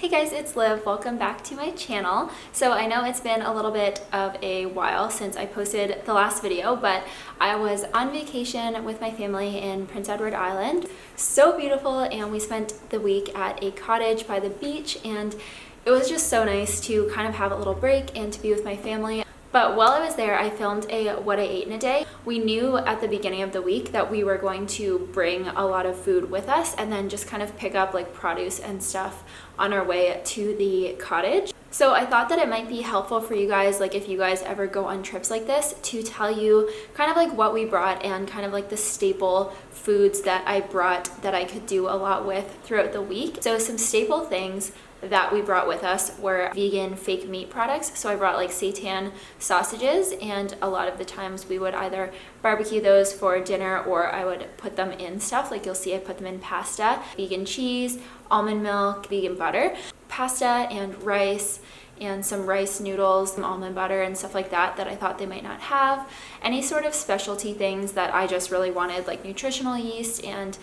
Hey guys, it's Liv. Welcome back to my channel. So I know it's been a little bit of a while since I posted the last video, but I was on vacation with my family in Prince Edward Island. So beautiful, and we spent the week at a cottage by the beach, and it was just so nice to kind of have a little break and to be with my family. But while I was there, I filmed a what I ate in a day. We knew at the beginning of the week that we were going to bring a lot of food with us and then just kind of pick up like produce and stuff on our way to the cottage. So I thought that it might be helpful for you guys, like if you guys ever go on trips like this, to tell you kind of like what we brought and kind of like the staple foods that I brought that I could do a lot with throughout the week. So some staple things that we brought with us were vegan fake meat products. So I brought like seitan sausages, and a lot of the times we would either barbecue those for dinner or I would put them in stuff. Like you'll see I put them in pasta, vegan cheese, almond milk, vegan butter, pasta and rice, and some rice noodles, some almond butter and stuff like that I thought they might not have. Any sort of specialty things that I just really wanted, like nutritional yeast and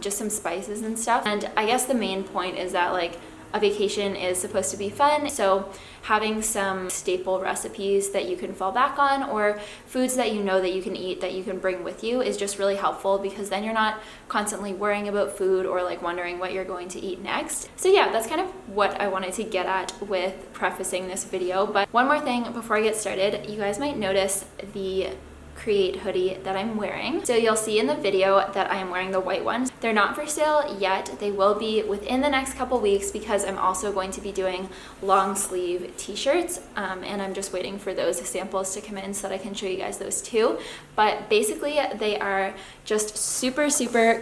just some spices and stuff. And I guess the main point is that like a vacation is supposed to be fun, so having some staple recipes that you can fall back on or foods that you know that you can eat that you can bring with you is just really helpful, because then you're not constantly worrying about food or like wondering what you're going to eat next. So yeah, that's kind of what I wanted to get at with prefacing this video. But one more thing before I get started, you guys might notice the Create hoodie that I'm wearing. So you'll see in the video that I am wearing the white ones. They're not for sale yet. They will be within the next couple weeks, because I'm also going to be doing long sleeve t-shirts, and I'm just waiting for those samples to come in so that I can show you guys those too. But basically they are just super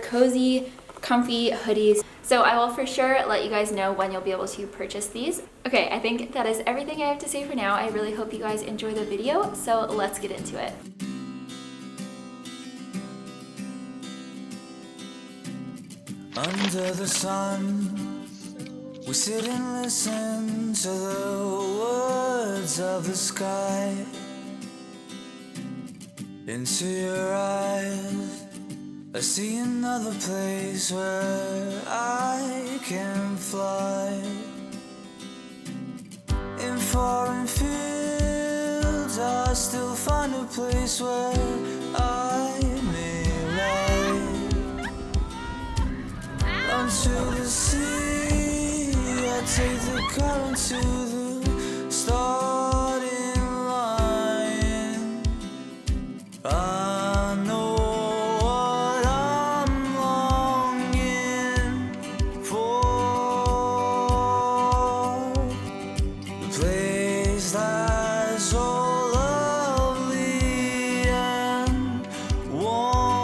cozy, comfy hoodies. So I will for sure let you guys know when you'll be able to purchase these. Okay, I think that is everything I have to say for now. I really hope you guys enjoy the video, so let's get into it. Under the sun, we sit and listen to the words of the sky. Into your eyes, I see another place where I can fly. In foreign fields, I still find a place where I may lie. To the sea, I take the current to the starting line. I know what I'm longing for, the place that's so lovely and warm.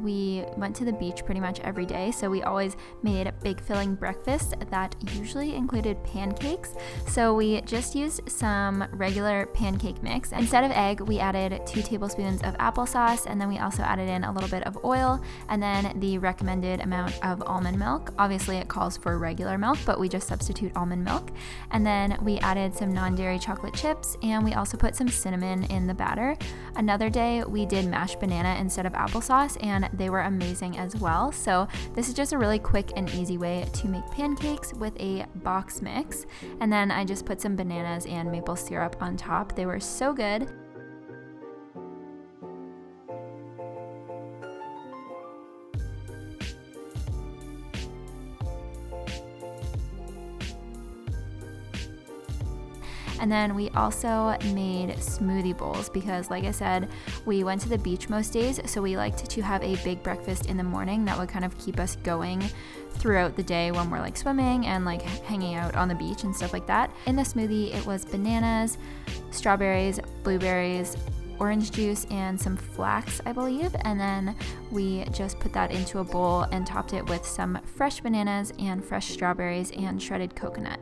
We went to the beach pretty much every day, so we always made a big filling breakfast that usually included pancakes. So we just used some regular pancake mix. Instead of egg, we added 2 tablespoons of applesauce, and then we also added in a little bit of oil, and then the recommended amount of almond milk. Obviously it calls for regular milk, but we just substitute almond milk. And then we added some non-dairy chocolate chips, and we also put some cinnamon in the batter. Another day we did mashed banana instead of applesauce, and they were amazing as well. So this is just a really quick and easy way to make pancakes with a box mix. And then I just put some bananas and maple syrup on top. They were so good. And then we also made smoothie bowls, because like I said, we went to the beach most days, so we liked to have a big breakfast in the morning that would kind of keep us going throughout the day when we're like swimming and like hanging out on the beach and stuff like that. In the smoothie, it was bananas, strawberries, blueberries, orange juice, and some flax, I believe. And then we just put that into a bowl and topped it with some fresh bananas and fresh strawberries and shredded coconut.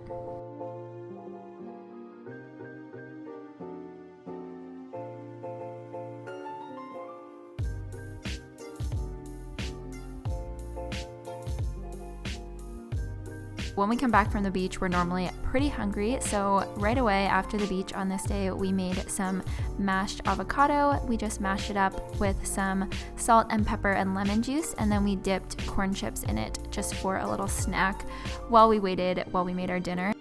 when we come back from the beach, we're normally pretty hungry. So right away after the beach on this day, we made some mashed avocado. We just mashed it up with some salt and pepper and lemon juice, and then we dipped corn chips in it just for a little snack while we made our dinner.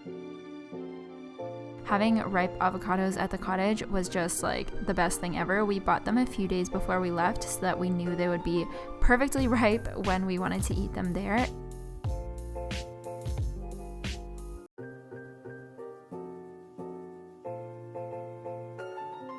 Having ripe avocados at the cottage was just like the best thing ever. We bought them a few days before we left so that we knew they would be perfectly ripe when we wanted to eat them there.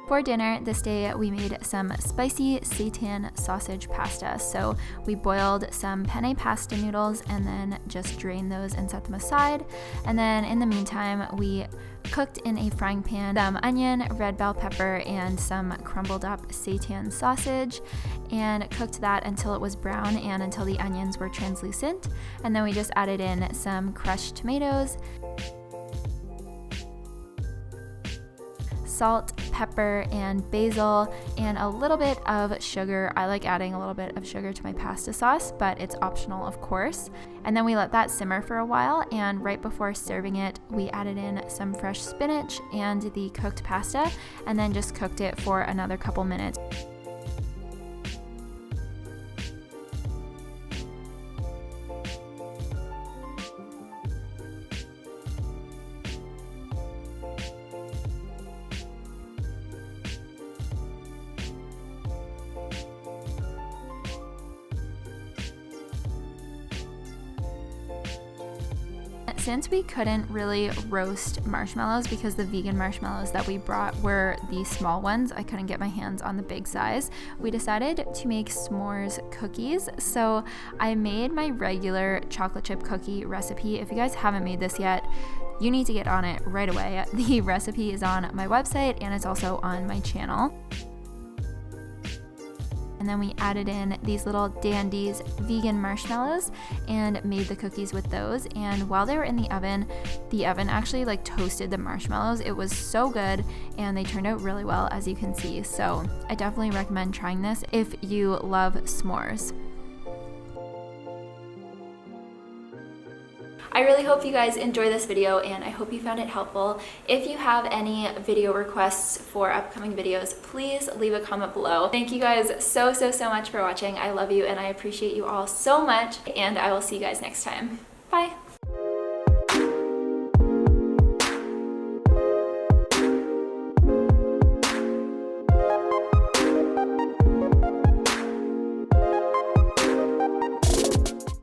For dinner this day, we made some spicy seitan sausage pasta. So we boiled some penne pasta noodles and then just drained those and set them aside. And then in the meantime, we cooked in a frying pan some onion, red bell pepper, and some crumbled up seitan sausage, and cooked that until it was brown and until the onions were translucent. And then we just added in some crushed tomatoes, salt, pepper, and basil, and a little bit of sugar. I like adding a little bit of sugar to my pasta sauce, but it's optional, of course. And then we let that simmer for a while, and right before serving it, we added in some fresh spinach and the cooked pasta, and then just cooked it for another couple minutes. Since we couldn't really roast marshmallows because the vegan marshmallows that we brought were the small ones, I couldn't get my hands on the big size, we decided to make s'mores cookies. So I made my regular chocolate chip cookie recipe. If you guys haven't made this yet, you need to get on it right away. The recipe is on my website and it's also on my channel. And then we added in these little Dandies vegan marshmallows and made the cookies with those. And while they were in the oven actually like toasted the marshmallows. It was so good and they turned out really well, as you can see. So I definitely recommend trying this if you love s'mores. I really hope you guys enjoy this video and I hope you found it helpful. If you have any video requests for upcoming videos, please leave a comment below. Thank you guys so much for watching. I love you and I appreciate you all so much, and I will see you guys next time. Bye!